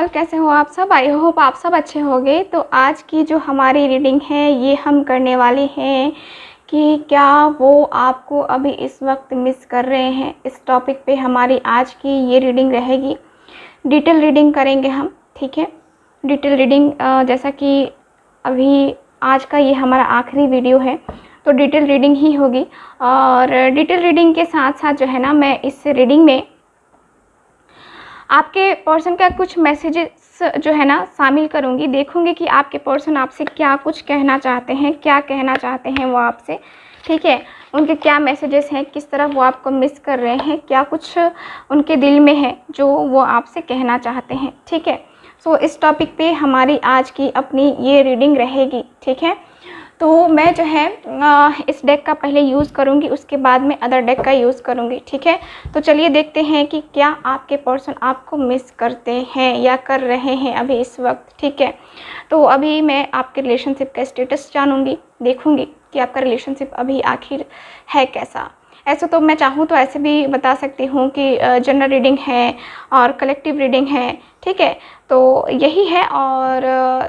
All, कैसे हो आप सब। आई होप आप सब अच्छे होंगे। तो आज की जो हमारी रीडिंग है ये हम करने वाले हैं कि क्या वो आपको अभी इस वक्त मिस कर रहे हैं। इस टॉपिक पे हमारी आज की ये रीडिंग रहेगी। डिटेल रीडिंग करेंगे हम, ठीक है। डिटेल रीडिंग जैसा कि अभी आज का ये हमारा आखिरी वीडियो है तो डिटेल रीडिंग ही होगी। और डिटेल रीडिंग के साथ साथ जो है ना, मैं इस रीडिंग में आपके पर्सन का कुछ मैसेजेस जो है ना शामिल करूँगी। देखूँगी कि आपके पर्सन आपसे क्या कुछ कहना चाहते हैं, क्या कहना चाहते हैं वो आपसे, ठीक है। उनके क्या मैसेजेस हैं, किस तरह वो आपको मिस कर रहे हैं, क्या कुछ उनके दिल में है जो वो आपसे कहना चाहते हैं, ठीक है। सो इस टॉपिक पे हमारी आज की अपनी ये रीडिंग रहेगी, ठीक है। तो मैं जो है इस डेक का पहले यूज़ करूँगी, उसके बाद में अदर डेक का यूज़ करूँगी, ठीक है। तो चलिए देखते हैं कि क्या आपके पर्सन आपको मिस करते हैं या कर रहे हैं अभी इस वक्त, ठीक है। तो अभी मैं आपके रिलेशनशिप का स्टेटस जानूँगी, देखूँगी कि आपका रिलेशनशिप अभी आखिर है कैसा। ऐसे तो मैं चाहूँ तो ऐसे भी बता सकती हूँ कि जनरल रीडिंग है और कलेक्टिव रीडिंग है, ठीक है। तो यही है। और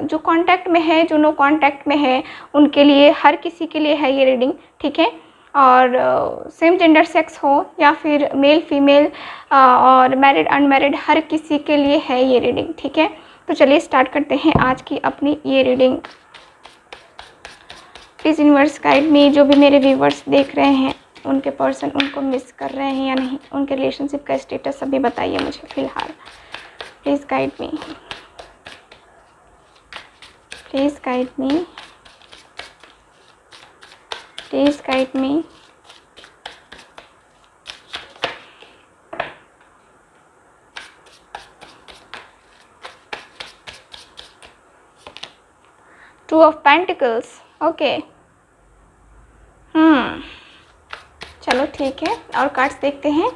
जो कांटेक्ट में है, जो नो कांटेक्ट में है, उनके लिए, हर किसी के लिए है ये रीडिंग, ठीक है। और सेम जेंडर सेक्स हो या फिर मेल फीमेल और मैरिड अनमैरिड, हर किसी के लिए है ये रीडिंग, ठीक है। तो चलिए स्टार्ट करते हैं आज की अपनी ये reading. Please universe guide me, जो भी मेरे व्यूवर्स देख रहे हैं उनके पर्सन उनको मिस कर रहे हैं या नहीं, उनके रिलेशनशिप का स्टेटस अभी बताइए मुझे फ़िलहाल। Please guide me, please guide me, please guide me. Two of pentacles, okay. चलो ठीक है, और कार्ड्स देखते हैं।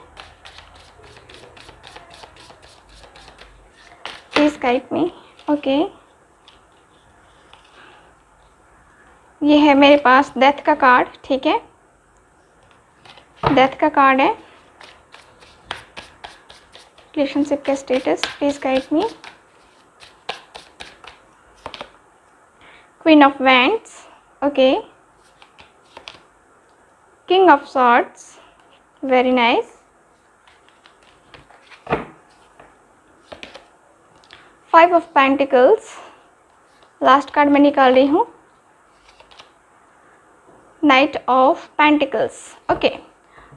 Please guide me, okay. ये है मेरे पास डेथ का कार्ड, ठीक है। डेथ का कार्ड है। रिलेशनशिप का status, please guide me. Queen of wands, okay. King of swords, very nice. Five of pentacles, last card मैं निकाल रही हूँ। Night of pentacles, okay.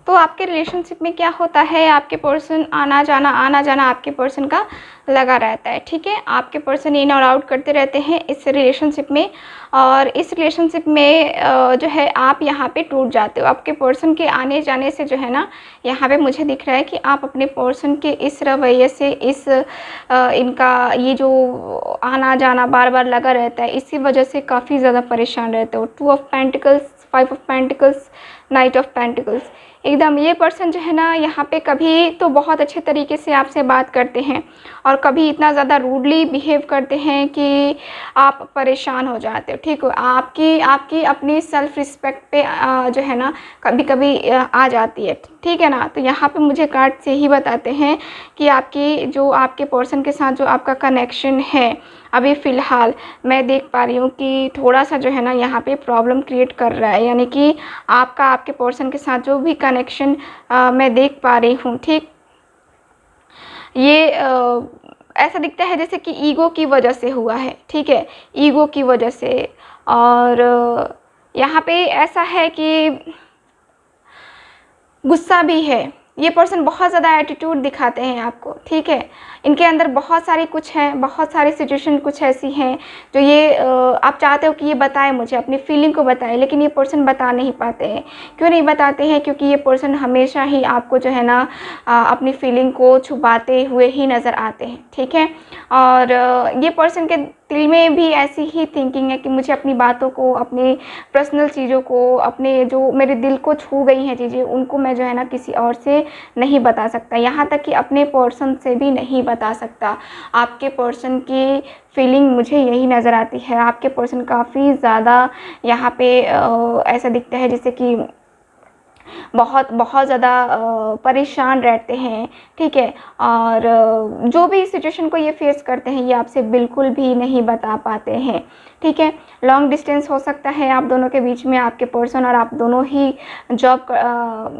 तो आपके रिलेशनशिप में क्या होता है, आपके पर्सन आना जाना आपके पर्सन का लगा रहता है, ठीक है। आपके पर्सन इन और आउट करते रहते हैं इस रिलेशनशिप में। और इस रिलेशनशिप में जो है आप यहाँ पे टूट जाते हो। आपके पर्सन के आने जाने से जो है ना, यहाँ पे मुझे दिख रहा है कि आप अपने पर्सन के इस रवैये से, इनका ये जो आना जाना बार बार लगा रहता है, इसी वजह से काफ़ी ज़्यादा परेशान रहते हो। Two of pentacles, five of pentacles, night of pentacles. एकदम ये पर्सन जो है ना, यहाँ पे कभी तो बहुत अच्छे तरीके से आपसे बात करते हैं और कभी इतना ज़्यादा रूडली बिहेव करते हैं कि आप परेशान हो जाते हो, ठीक हो। आपकी अपनी सेल्फ रिस्पेक्ट पे जो है ना कभी कभी आ जाती है, ठीक है ना। तो यहाँ पे मुझे कार्ड से ही बताते हैं कि आपके पर्सन के साथ जो आपका कनेक्शन है अभी फ़िलहाल मैं देख पा रही हूँ कि थोड़ा सा जो है ना यहाँ पे प्रॉब्लम क्रिएट कर रहा है। यानी कि आपके पर्सन के साथ जो भी कनेक्शन मैं देख पा रही हूँ, ठीक, ये ऐसा दिखता है जैसे कि ईगो की वजह से हुआ है, ठीक है। ईगो की वजह से। और यहाँ पे ऐसा है कि गुस्सा भी है। ये पर्सन बहुत ज़्यादा एटीट्यूड दिखाते हैं आपको, ठीक है। इनके अंदर बहुत सारी कुछ है, बहुत सारी सिचुएशन कुछ ऐसी हैं जो ये आप चाहते हो कि ये बताएं, मुझे अपनी फीलिंग को बताएं, लेकिन ये पर्सन बता नहीं पाते हैं। क्यों नहीं बताते हैं? क्योंकि ये पर्सन हमेशा ही आपको जो है ना अपनी फीलिंग को छुपाते हुए ही नज़र आते हैं, ठीक है। और ये पर्सन के दिल में भी ऐसी ही थिंकिंग है कि मुझे अपनी बातों को, अपनी पर्सनल चीज़ों को, अपने जो मेरे दिल को छू गई हैं चीज़ें, उनको मैं जो है ना किसी और से नहीं बता सकता, यहाँ तक कि अपने पर्सन से भी नहीं बता सकता। आपके पर्सन की फीलिंग मुझे यही नज़र आती है। आपके पर्सन काफ़ी ज़्यादा यहाँ पे ऐसा दिखता है जैसे कि बहुत बहुत ज़्यादा परेशान रहते हैं, ठीक है। और जो भी सिचुएशन को ये फेस करते हैं ये आपसे बिल्कुल भी नहीं बता पाते हैं, ठीक है। लॉन्ग डिस्टेंस हो सकता है आप दोनों के बीच में, आपके पर्सन और आप दोनों ही जॉब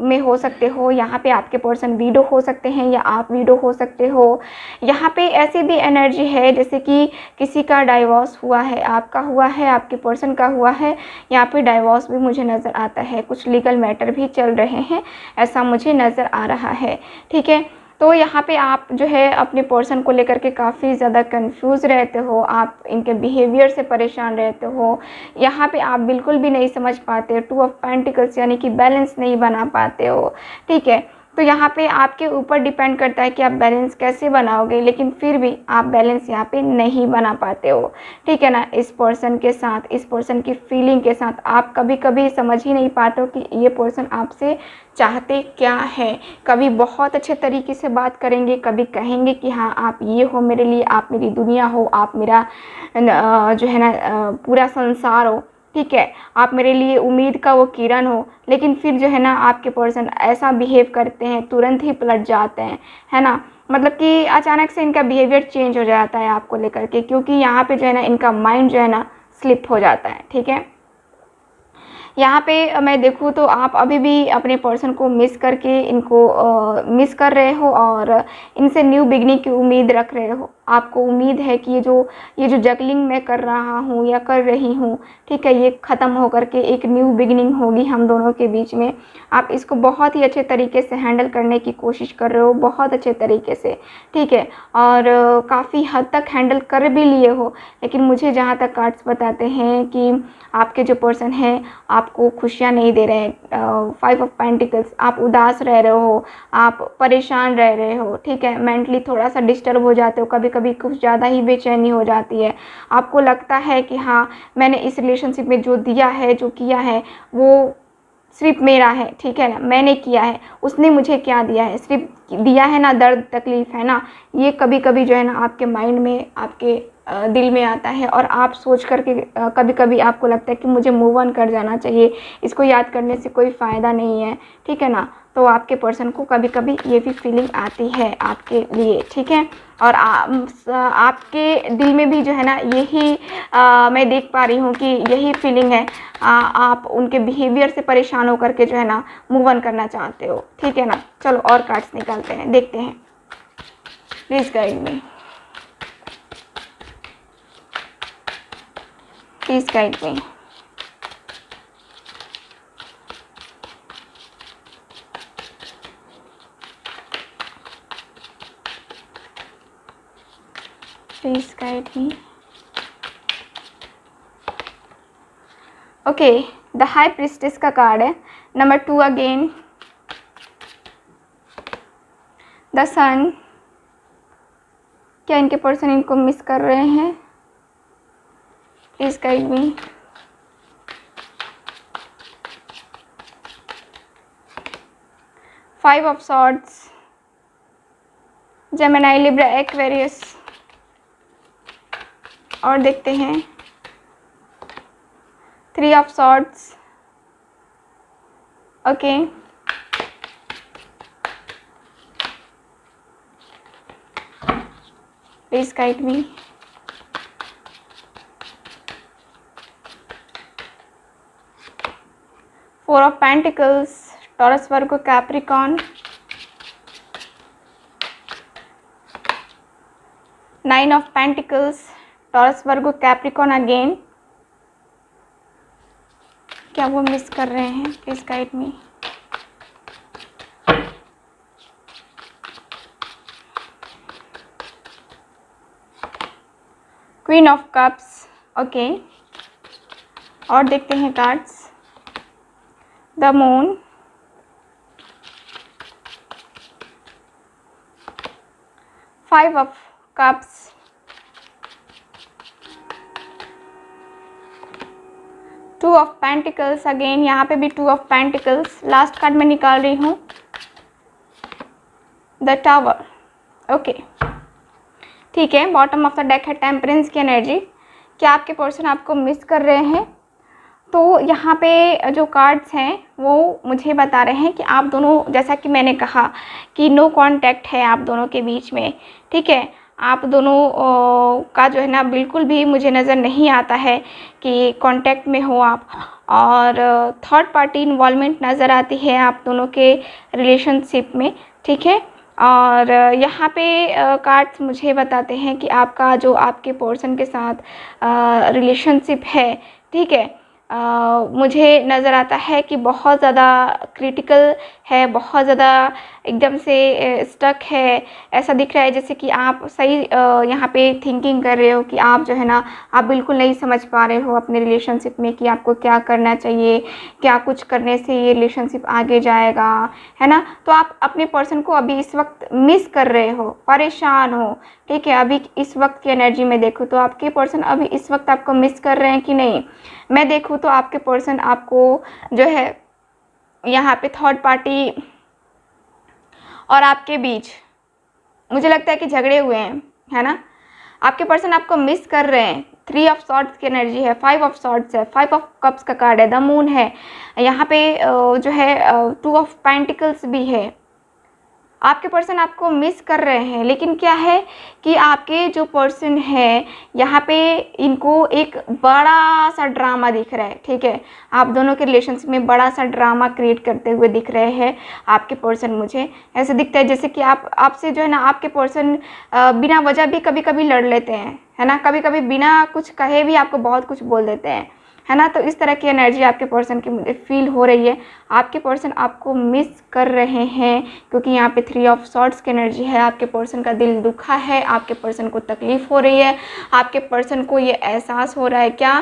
में हो सकते हो। यहाँ पे आपके पर्सन विडो हो सकते हैं या आप विडो हो सकते हो। यहाँ पे ऐसी भी एनर्जी है जैसे कि किसी का डाइवोर्स हुआ है, आपका हुआ है, आपके पर्सन का हुआ है। यहाँ पे डाइवोर्स भी मुझे नज़र आता है, कुछ लीगल मैटर भी चल रहे हैं, ऐसा मुझे नज़र आ रहा है, ठीक है। तो यहाँ पे आप जो है अपने पर्सन को लेकर के काफ़ी ज़्यादा कंफ्यूज रहते हो, आप इनके बिहेवियर से परेशान रहते हो। यहाँ पे आप बिल्कुल भी नहीं समझ पाते, 2 ऑफ पेंटिकल्स यानी कि बैलेंस नहीं बना पाते हो, ठीक है। तो यहाँ पे आपके ऊपर डिपेंड करता है कि आप बैलेंस कैसे बनाओगे, लेकिन फिर भी आप बैलेंस यहाँ पे नहीं बना पाते हो, ठीक है ना। इस पर्सन के साथ, इस पर्सन की फीलिंग के साथ आप कभी कभी समझ ही नहीं पाते हो कि ये पर्सन आपसे चाहते क्या है। कभी बहुत अच्छे तरीके से बात करेंगे, कभी कहेंगे कि हाँ आप ये हो मेरे लिए, आप मेरी दुनिया हो, आप मेरा जो है ना पूरा संसार हो, ठीक है, आप मेरे लिए उम्मीद का वो किरण हो। लेकिन फिर जो है ना आपके पर्सन ऐसा बिहेव करते हैं, तुरंत ही पलट जाते हैं, है ना। मतलब कि अचानक से इनका बिहेवियर चेंज हो जाता है आपको लेकर के, क्योंकि यहाँ पे जो है ना इनका माइंड जो है ना स्लिप हो जाता है, ठीक है। यहाँ पे मैं देखूँ तो आप अभी भी अपने पर्सन को मिस करके इनको मिस कर रहे हो और इनसे न्यू बिगनिंग की उम्मीद रख रहे हो। आपको उम्मीद है कि ये जो जगलिंग मैं कर रहा हूँ या कर रही हूँ, ठीक है, ये ख़त्म होकर के एक न्यू बिगनिंग होगी हम दोनों के बीच में। आप इसको बहुत ही अच्छे तरीके से हैंडल करने की कोशिश कर रहे हो, बहुत अच्छे तरीके से, ठीक है। और काफ़ी हद तक हैंडल कर भी लिए हो, लेकिन मुझे जहाँ तक कार्ड्स बताते हैं कि आपके जो पर्सन हैं आपको खुशियाँ नहीं दे रहे हैं। 5 ऑफ पेंटिकल्स, आप उदास रह रहे हो, आप परेशान रह रहे हो, ठीक है। मेंटली थोड़ा सा डिस्टर्ब हो जाते हो, कभी कभी कुछ ज़्यादा ही बेचैनी हो जाती है। आपको लगता है कि हाँ मैंने इस रिलेशनशिप में जो दिया है, जो किया है, वो सिर्फ मेरा है, ठीक है ना, मैंने किया है, उसने मुझे क्या दिया है, सिर्फ दिया है ना दर्द तकलीफ़, है ना। ये कभी कभी जो है ना आपके माइंड में, आपके दिल में आता है और आप सोच करके कभी कभी आपको लगता है कि मुझे मूव ऑन कर जाना चाहिए, इसको याद करने से कोई फ़ायदा नहीं है, ठीक है ना। तो आपके पर्सन को कभी कभी ये भी फीलिंग आती है आपके लिए, ठीक है। और आपके दिल में भी जो है ना यही मैं देख पा रही हूँ कि यही फीलिंग है। आप उनके बिहेवियर से परेशान होकर के जो है ना मूव ऑन करना चाहते हो, ठीक है ना। चलो और कार्ड्स निकालते हैं, देखते हैं। Please guide me, please guide me. Please guide me. Okay, the high priestess का कार्ड है, नंबर 2 अगेन, द सन। क्या इनके पर्सन इनको मिस कर रहे हैं? Please guide me. Five of swords, Gemini, Libra, Aquarius. और देखते हैं 3 of swords, okay. Please guide me. Four of pentacles, taurus, Virgo, Capricorn. 9 of pentacles, taurus, Virgo, Capricorn again. क्या वो मिस कर रहे हैं? Please guide me. Queen of cups, okay. और देखते हैं cards, the moon, five of cups, two of pentacles again. यहाँ पे भी 2 ऑफ पेंटिकल्स। लास्ट कार्ड मैं निकाल रही हूँ, द टावर, ओके, ठीक है। बॉटम ऑफ द डेक है टेम्परेंस की एनर्जी। क्या आपके पर्सन आपको मिस कर रहे हैं? तो यहाँ पे जो कार्ड्स हैं वो मुझे बता रहे हैं कि आप दोनों, जैसा कि मैंने कहा कि नो कांटेक्ट है आप दोनों के बीच में, ठीक है। आप दोनों का जो है ना बिल्कुल भी मुझे नज़र नहीं आता है कि कांटेक्ट में हो आप, और थर्ड पार्टी इन्वॉल्वमेंट नज़र आती है आप दोनों के रिलेशनशिप में, ठीक है। और यहाँ पे कार्ड्स मुझे बताते हैं कि आपका जो आपके पर्सन के साथ रिलेशनशिप है, ठीक है, मुझे नज़र आता है कि बहुत ज़्यादा क्रिटिकल है, बहुत ज़्यादा एकदम से स्टक है। ऐसा दिख रहा है जैसे कि आप सही यहाँ पे थिंकिंग कर रहे हो कि आप जो है ना, आप बिल्कुल नहीं समझ पा रहे हो अपने रिलेशनशिप में कि आपको क्या करना चाहिए, क्या कुछ करने से ये रिलेशनशिप आगे जाएगा, है ना। तो आप अपने पर्सन को अभी इस वक्त मिस कर रहे हो, परेशान हो, ठीक है। अभी इस वक्त की एनर्जी में देखो तो आपके पर्सन अभी इस वक्त आपको मिस कर रहे हैं कि नहीं। मैं देखूँ तो आपके पर्सन आपको जो है यहाँ पे थर्ड पार्टी और आपके बीच मुझे लगता है कि झगड़े हुए हैं, है ना। आपके पर्सन आपको मिस कर रहे हैं। 3 ऑफ सॉर्ड्स की एनर्जी है, 5 ऑफ सॉर्ड्स है, 5 ऑफ कप्स का कार्ड है, द मून है यहाँ पे, जो है 2 ऑफ पेंटिकल्स भी है। आपके पर्सन आपको मिस कर रहे हैं, लेकिन क्या है कि आपके जो पर्सन है यहाँ पे इनको एक बड़ा सा ड्रामा दिख रहा है, ठीक है। आप दोनों के रिलेशनशिप में बड़ा सा ड्रामा क्रिएट करते हुए दिख रहे हैं आपके पर्सन। मुझे ऐसे दिखता है जैसे कि आपसे जो है ना आपके पर्सन बिना वजह भी कभी कभी लड़ लेते हैं, है ना। कभी कभी बिना कुछ कहे भी आपको बहुत कुछ बोल देते हैं, है ना। तो इस तरह की एनर्जी आपके पर्सन की मुझे फील हो रही है। आपके पर्सन आपको मिस कर रहे हैं क्योंकि यहाँ पे 3 ऑफ सॉर्ड्स की एनर्जी है। आपके पर्सन का दिल दुखा है, आपके पर्सन को तकलीफ़ हो रही है, आपके पर्सन को ये एहसास हो रहा है, क्या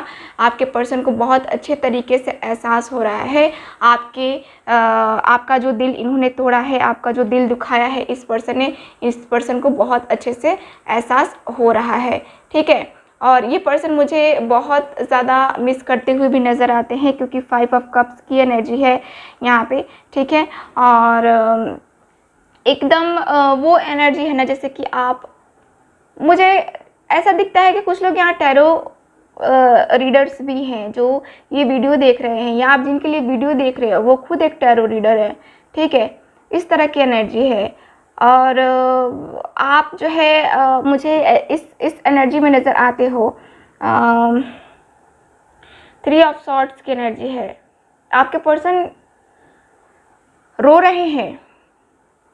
आपके पर्सन को बहुत अच्छे तरीके से एहसास हो रहा है आपका जो दिल इन्होंने तोड़ा है, आपका जो दिल दुखाया है इस पर्सन ने, इस पर्सन को बहुत अच्छे से एहसास हो रहा है, ठीक है। और ये पर्सन मुझे बहुत ज़्यादा मिस करते हुए भी नज़र आते हैं क्योंकि 5 ऑफ कप्स की एनर्जी है यहाँ पे, ठीक है। और एकदम वो एनर्जी है ना जैसे कि आप, मुझे ऐसा दिखता है कि कुछ लोग यहाँ टैरो रीडर्स भी हैं जो ये वीडियो देख रहे हैं, या आप जिनके लिए वीडियो देख रहे हो वो खुद एक टैरो रीडर है, ठीक है। इस तरह की एनर्जी है। और आप जो है मुझे इस एनर्जी में नज़र आते हो। 3 ऑफ सॉर्ड्स की एनर्जी है। आपके पर्सन रो रहे हैं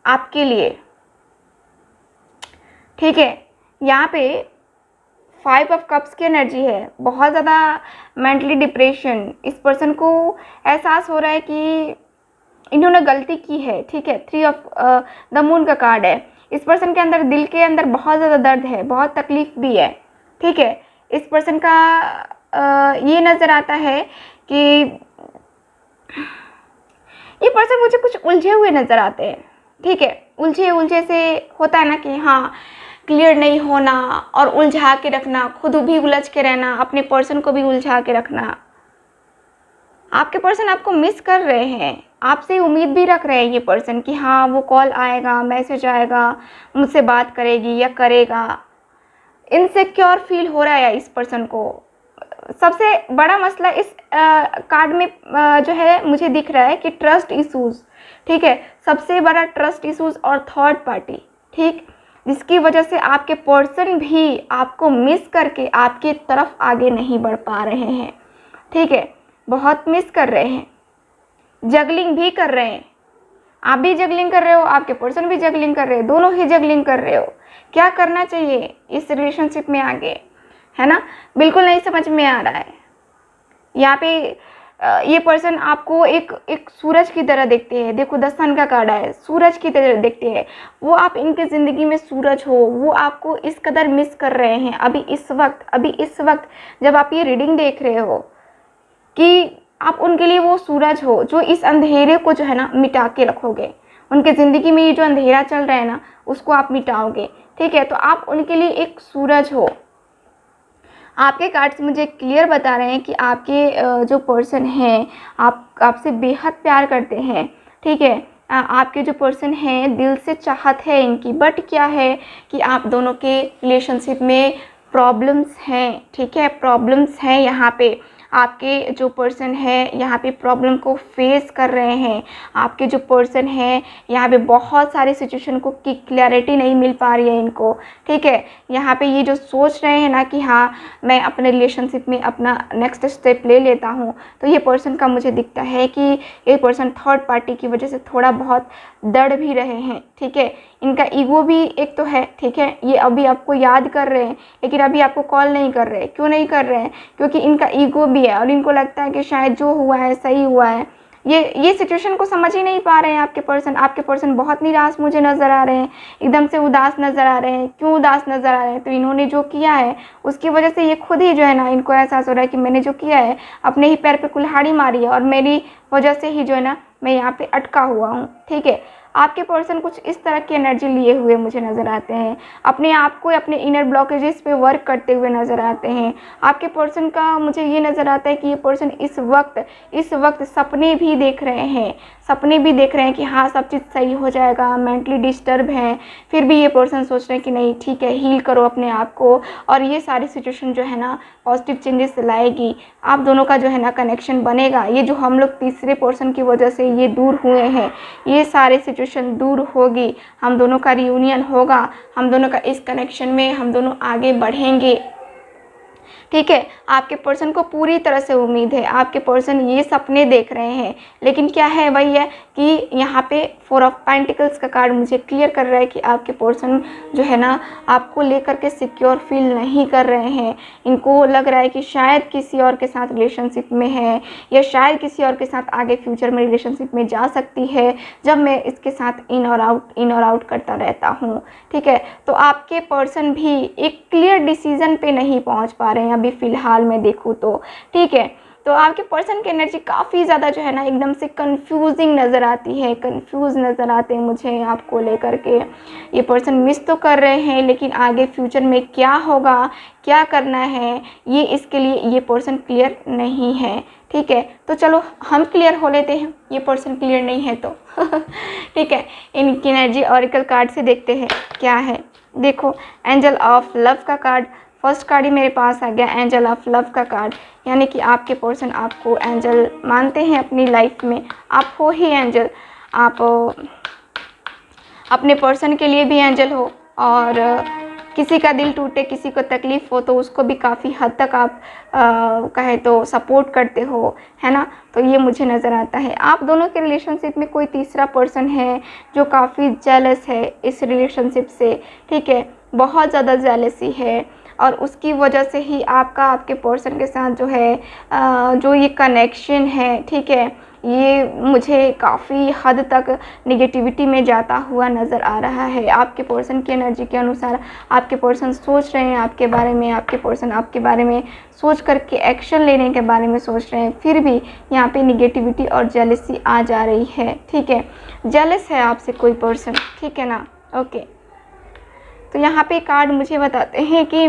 आपके लिए, ठीक है। यहाँ पे 5 ऑफ कप्स की एनर्जी है, बहुत ज़्यादा मेंटली डिप्रेशन। इस पर्सन को एहसास हो रहा है कि इन्होंने गलती की है, ठीक है। 3 ऑफ द मून का कार्ड है। इस पर्सन के अंदर, दिल के अंदर बहुत ज़्यादा दर्द है, बहुत तकलीफ़ भी है, ठीक है। इस पर्सन का ये नज़र आता है कि ये पर्सन मुझे कुछ उलझे हुए नज़र आते हैं, ठीक है। उलझे से होता है ना कि हाँ क्लियर नहीं होना और उलझा के रखना, खुद भी उलझ के रहना, अपने पर्सन को भी उलझा के रखना। आपके पर्सन आपको मिस कर रहे हैं, आपसे उम्मीद भी रख रहे हैं ये पर्सन कि हाँ वो कॉल आएगा, मैसेज आएगा, मुझसे बात करेगी या करेगा। इनसिक्योर फील हो रहा है इस पर्सन को। सबसे बड़ा मसला इस कार्ड में जो है मुझे दिख रहा है कि ट्रस्ट इश्यूज़, ठीक है। सबसे बड़ा ट्रस्ट इश्यूज़ और थर्ड पार्टी, ठीक, जिसकी वजह से आपके पर्सन भी आपको मिस करके आपकी तरफ आगे नहीं बढ़ पा रहे हैं, ठीक है। बहुत मिस कर रहे हैं, जगलिंग भी कर रहे हैं। आप भी जगलिंग कर रहे हो, आपके पर्सन भी जगलिंग कर रहे हैं, दोनों ही जगलिंग कर रहे हो। क्या करना चाहिए इस रिलेशनशिप में आगे, है ना, बिल्कुल नहीं समझ में आ रहा है। यहाँ पे ये पर्सन आपको एक सूरज की तरह देखते हैं। देखो 10 सन का कार्ड है, सूरज की तरह देखते हैं वो। आप इनके ज़िंदगी में सूरज हो, वो आपको इस कदर मिस कर रहे हैं अभी इस वक्त जब आप ये रीडिंग देख रहे हो, कि आप उनके लिए वो सूरज हो जो इस अंधेरे को जो है ना मिटा के रखोगे। उनके ज़िंदगी में ये जो अंधेरा चल रहा है ना उसको आप मिटाओगे, ठीक है। तो आप उनके लिए एक सूरज हो। आपके कार्ड्स मुझे क्लियर बता रहे हैं कि आपके जो पर्सन हैं आपसे बेहद प्यार करते हैं, ठीक है। आपके जो पर्सन हैं दिल से चाहत है इनकी, बट क्या है कि आप दोनों के रिलेशनशिप में प्रॉब्लम्स हैं, ठीक है। प्रॉब्लम्स हैं यहाँ पे। आपके जो पर्सन है यहाँ पे प्रॉब्लम को फेस कर रहे हैं। आपके जो पर्सन है यहाँ पे बहुत सारे सिचुएशन को की क्लैरिटी नहीं मिल पा रही है इनको, ठीक है। यहाँ पे ये जो सोच रहे हैं ना कि हाँ मैं अपने रिलेशनशिप में अपना नेक्स्ट स्टेप ले लेता हूँ, तो ये पर्सन का मुझे दिखता है कि ये पर्सन थर्ड पार्टी की वजह से थोड़ा बहुत डर भी रहे हैं, ठीक है। इनका ईगो भी एक तो है, ठीक है। ये अभी आपको याद कर रहे हैं लेकिन अभी आपको कॉल नहीं कर रहे हैं। क्यों नहीं कर रहे हैं? क्योंकि इनका ईगो भी है और इनको लगता है कि शायद जो हुआ है सही हुआ है। ये सिचुएशन को समझ ही नहीं पा रहे हैं आपके पर्सन बहुत निराश मुझे नज़र आ रहे हैं, एकदम से उदास नज़र आ रहे हैं। क्यों उदास नज़र आ रहे हैं? तो इन्होंने जो किया है उसकी वजह से ये खुद ही जो है ना, इनको एहसास हो रहा है कि मैंने जो किया है अपने ही पैर पे कुल्हाड़ी मारी है और मेरी वजह से ही जो है ना मैं यहाँ पे अटका हुआ हूँ, ठीक है। आपके पर्सन कुछ इस तरह की एनर्जी लिए हुए मुझे नज़र आते हैं, अपने आप को अपने इनर ब्लॉकेजेस पे वर्क करते हुए नज़र आते हैं। आपके पर्सन का मुझे ये नज़र आता है कि ये पर्सन इस वक्त सपने भी देख रहे हैं कि हाँ सब चीज़ सही हो जाएगा। मेंटली डिस्टर्ब हैं, फिर भी ये पर्सन सोच रहे हैं कि नहीं ठीक है, हील करो अपने आप को और ये सारी सिचुएशन जो है ना पॉजिटिव चेंजेस लाएगी। आप दोनों का जो है ना कनेक्शन बनेगा। ये जो हम लोग तीसरे पर्सन की वजह से ये दूर हुए हैं, ये सारे सिचुएशन दूर होगी, हम दोनों का रियूनियन होगा, हम दोनों का इस कनेक्शन में हम दोनों आगे बढ़ेंगे, ठीक है। आपके पर्सन को पूरी तरह से उम्मीद है। आपके पर्सन ये सपने देख रहे हैं लेकिन क्या है वही है कि यहाँ पे 4 ऑफ पेंटिकल्स का कार्ड मुझे क्लियर कर रहा है कि आपके पर्सन जो है ना आपको लेकर के सिक्योर फील नहीं कर रहे हैं। इनको लग रहा है कि शायद किसी और के साथ रिलेशनशिप में है या शायद किसी और के साथ आगे फ्यूचर में रिलेशनशिप में जा सकती है जब मैं इसके साथ इन और आउट करता रहता हूँ, ठीक है। तो आपके पर्सन भी एक क्लियर डिसीजन पे नहीं पहुँच पा रहे हैं अभी फ़िलहाल मैं देखूँ तो, ठीक है। तो आपके पर्सन की एनर्जी काफ़ी ज़्यादा जो है ना एकदम से कंफ्यूजिंग नज़र आती है, कंफ्यूज नज़र आते हैं मुझे आपको लेकर के। ये पर्सन मिस तो कर रहे हैं लेकिन आगे फ्यूचर में क्या होगा, क्या करना है, ये इसके लिए ये पर्सन क्लियर नहीं है, ठीक है। तो चलो हम क्लियर हो लेते हैं, ये पर्सन क्लियर नहीं है तो ठीक है। इनकी एनर्जी ऑरिकल कार्ड से देखते हैं क्या है। देखो एंजल ऑफ लव का कार्ड, फर्स्ट कार्ड ही मेरे पास आ गया, एंजल ऑफ लव का कार्ड, यानी कि आपके पर्सन आपको एंजल मानते हैं अपनी लाइफ में। आप हो ही एंजल, आप अपने पर्सन के लिए भी एंजल हो और किसी का दिल टूटे, किसी को तकलीफ़ हो तो उसको भी काफ़ी हद तक आप कहे तो सपोर्ट करते हो, है ना। तो ये मुझे नज़र आता है। आप दोनों के रिलेशनशिप में कोई तीसरा पर्सन है जो काफ़ी जेलस है इस रिलेशनशिप से, ठीक है। बहुत ज़्यादा जेलसी है और उसकी वजह से ही आपके पर्सन के साथ जो है जो ये कनेक्शन है, ठीक है, ये मुझे काफ़ी हद तक निगेटिविटी में जाता हुआ नज़र आ रहा है। आपके पर्सन की एनर्जी के अनुसार आपके पर्सन सोच रहे हैं आपके बारे में, आपके पर्सन आपके बारे में सोच करके एक्शन लेने के बारे में सोच रहे हैं, फिर भी यहाँ पे निगेटिविटी और जेलसी आ जा रही है, ठीक है। जेलस है आपसे कोई पर्सन, ठीक है ना, ओके। तो यहाँ पे कार्ड मुझे बताते हैं कि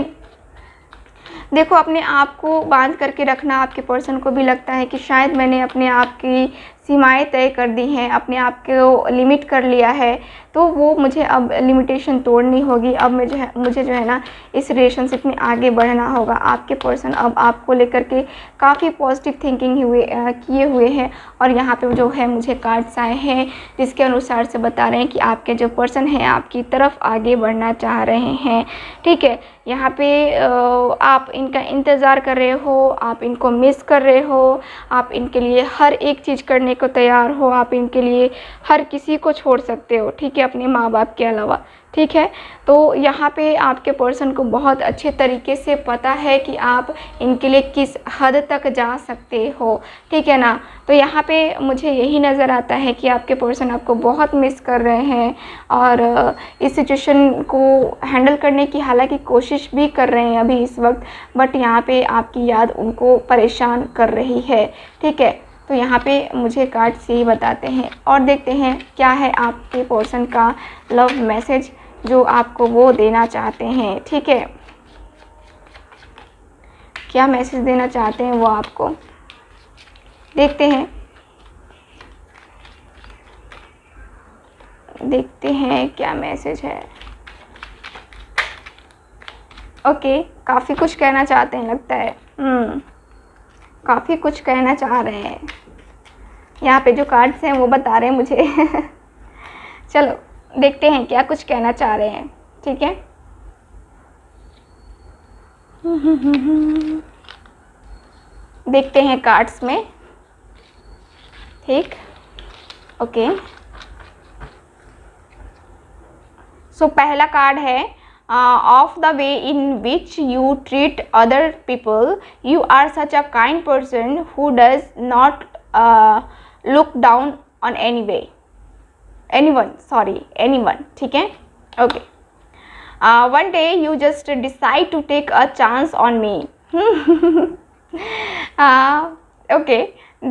देखो अपने आप को बांध करके रखना, आपके पर्सन को भी लगता है कि शायद मैंने अपने आप की सीमाएं तय कर दी हैं, अपने आप को लिमिट कर लिया है, तो वो मुझे अब लिमिटेशन तोड़नी होगी। अब मुझे जो है ना इस रिलेशनशिप में आगे बढ़ना होगा। आपके पर्सन अब आपको लेकर के काफ़ी पॉजिटिव थिंकिंग किए हुए हैं और यहाँ पे जो है मुझे कार्ड्स आए हैं जिसके अनुसार से बता रहे हैं कि आपके जो पर्सन हैं आपकी तरफ आगे बढ़ना चाह रहे हैं, ठीक है। यहाँ पे आप इनका इंतज़ार कर रहे हो, आप इनको मिस कर रहे हो, आप इनके लिए हर एक चीज़ करने को तैयार हो, आप इनके लिए हर किसी को छोड़ सकते हो, ठीक है, अपने माँ बाप के अलावा, ठीक है। तो यहाँ पे आपके पर्सन को बहुत अच्छे तरीके से पता है कि आप इनके लिए किस हद तक जा सकते हो, ठीक है ना। तो यहाँ पे मुझे यही नज़र आता है कि आपके पर्सन आपको बहुत मिस कर रहे हैं और इस सिचुएशन को हैंडल करने की हालांकि कोशिश भी कर रहे हैं अभी इस वक्त, बट यहाँ पे आपकी याद उनको परेशान कर रही है, ठीक है। तो यहाँ पे मुझे कार्ड्स यही बताते हैं और देखते हैं क्या है आपके पर्सन का लव मैसेज जो आपको वो देना चाहते हैं, ठीक है। क्या मैसेज देना चाहते हैं वो आपको, देखते हैं क्या मैसेज है। ओके, काफ़ी कुछ कहना चाहते हैं लगता है। काफ़ी कुछ कहना चाह रहे हैं। यहाँ पे जो कार्ड्स हैं वो बता रहे हैं मुझे। चलो देखते हैं क्या कुछ कहना चाह रहे हैं, ठीक है। देखते हैं कार्ड्स में, ठीक, ओके। सो पहला कार्ड है of the way in which you treat other people, you are such a kind person who does not look down on anyone, ठीक है, okay. One day you just decide to take a chance on me. Okay,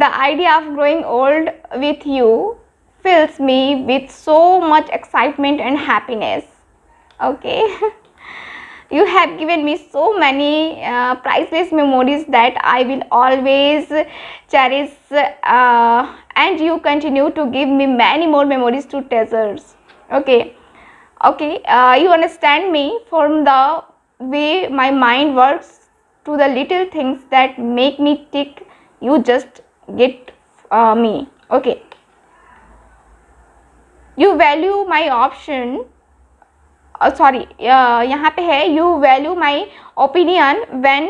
the idea of growing old with you fills me with so much excitement and happiness. Okay. You have given me so many priceless memories that I will always cherish, and you continue to give me many more memories to treasures. Okay. Okay, you understand me from the way my mind works to the little things that make me tick. You just get me. Okay. You value my option. Sorry, यहाँ पे है you value my opinion when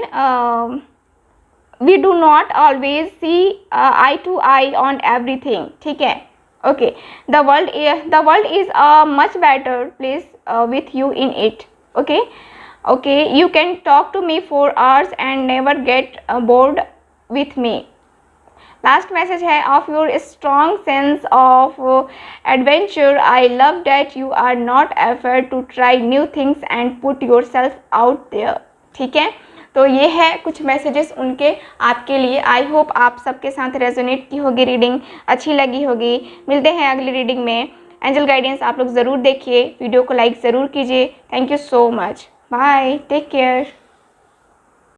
we do not always see eye to eye on everything. ठीक है. Okay, the world is a much better place with you in it. Okay, okay, you can talk to me for hours and never get bored with me. Last message है of your strong sense of adventure. I love that you are not afraid to try new things and put yourself out there. ठीक है, तो ये है कुछ messages उनके आपके लिए। आई होप आप सबके साथ रेजोनेट की होगी, रीडिंग अच्छी लगी होगी। मिलते हैं अगली रीडिंग में। एंजल गाइडेंस आप लोग ज़रूर देखिए, वीडियो को लाइक ज़रूर कीजिए। Thank you so much, bye, take care.